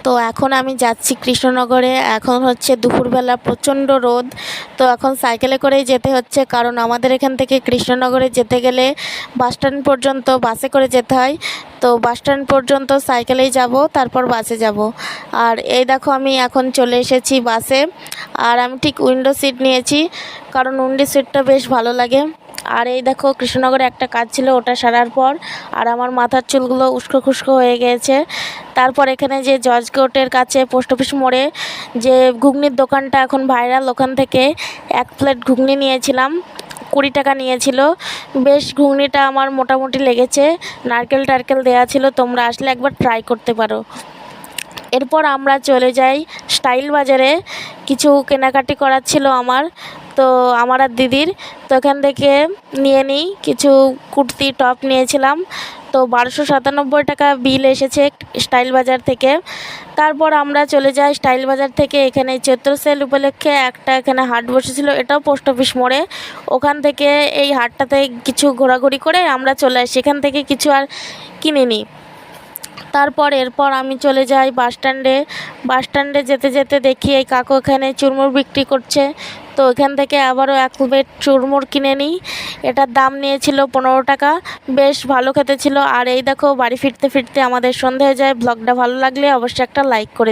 তো এখন আমি যাচ্ছি কৃষ্ণনগরে। এখন হচ্ছে দুপুরবেলা, প্রচণ্ড রোদ। তো এখন সাইকেলে করেই যেতে হচ্ছে, কারণ আমাদের এখান থেকে কৃষ্ণনগরে যেতে গেলে বাসস্ট্যান্ড পর্যন্ত বাসে করে যেতে হয়। তো বাসস্ট্যান্ড পর্যন্ত সাইকেলেই যাব, তারপর বাসে যাব। আর এই দেখো আমি এখন চলে এসেছি বাসে। আর আমি ঠিক উইন্ডো সিট নিয়েছি, কারণ উইন্ডো সিটটা বেশ ভালো লাগে। আর এই দেখো কৃষ্ণনগরে একটা কাজ ছিল, ওটা সারার পর আর আমার মাথার চুলগুলো উস্কো খুস্কো হয়ে গিয়েছে। তারপর এখানে যে জজ কোর্টের কাছে পোস্ট অফিস মোড়ে যে ঘুগনির দোকানটা এখন ভাইরাল, ওখান থেকে 1 প্লেট ঘুগনি নিয়েছিলাম, 20 টাকা নিয়েছিল। বেশ ঘুগনিটা আমার মোটামুটি লেগেছে, নারকেল টারকেল দেওয়া ছিল। তোমরা আসলে একবার ট্রাই করতে পারো। এরপর আমরা চলে যাই স্টাইল বাজারে, কিছু কেনাকাটি করার ছিল আমার, তো আমার আর দিদির। তো এখান থেকে নিয়ে নিই কিছু কুর্তি টপ নিয়েছিলাম। তো 1297 টাকা বিল এসেছে স্টাইল বাজার থেকে। তারপর আমরা চলে যাই স্টাইল বাজার থেকে, এখানে চৈত্র সেল উপলক্ষে একটা এখানে হাট বসেছিল, এটাও পোস্ট অফিস মোড়ে। ওখান থেকে এই হাটটাতে কিছু ঘোরাঘুরি করে আমরা চলে আসি, এখান থেকে কিছু আর কিনে নিই। এরপর আমি চলে যাই বাসস্ট্যান্ডে যেতে যেতে দেখি এই কাকু এখানে চুরমুর বিক্রি করছে। তো এখান থেকে আবারও 1 প্লেট চুরমুর কিনে নিই। এটার দাম নিয়েছিল 15 টাকা, বেশ ভালো খেতে ছিল। আর এই দেখো বাড়ি ফিরতে ফিরতে আমাদের সন্ধে হয়ে যায়। ব্লগটা ভালো লাগলে অবশ্যই একটা লাইক করে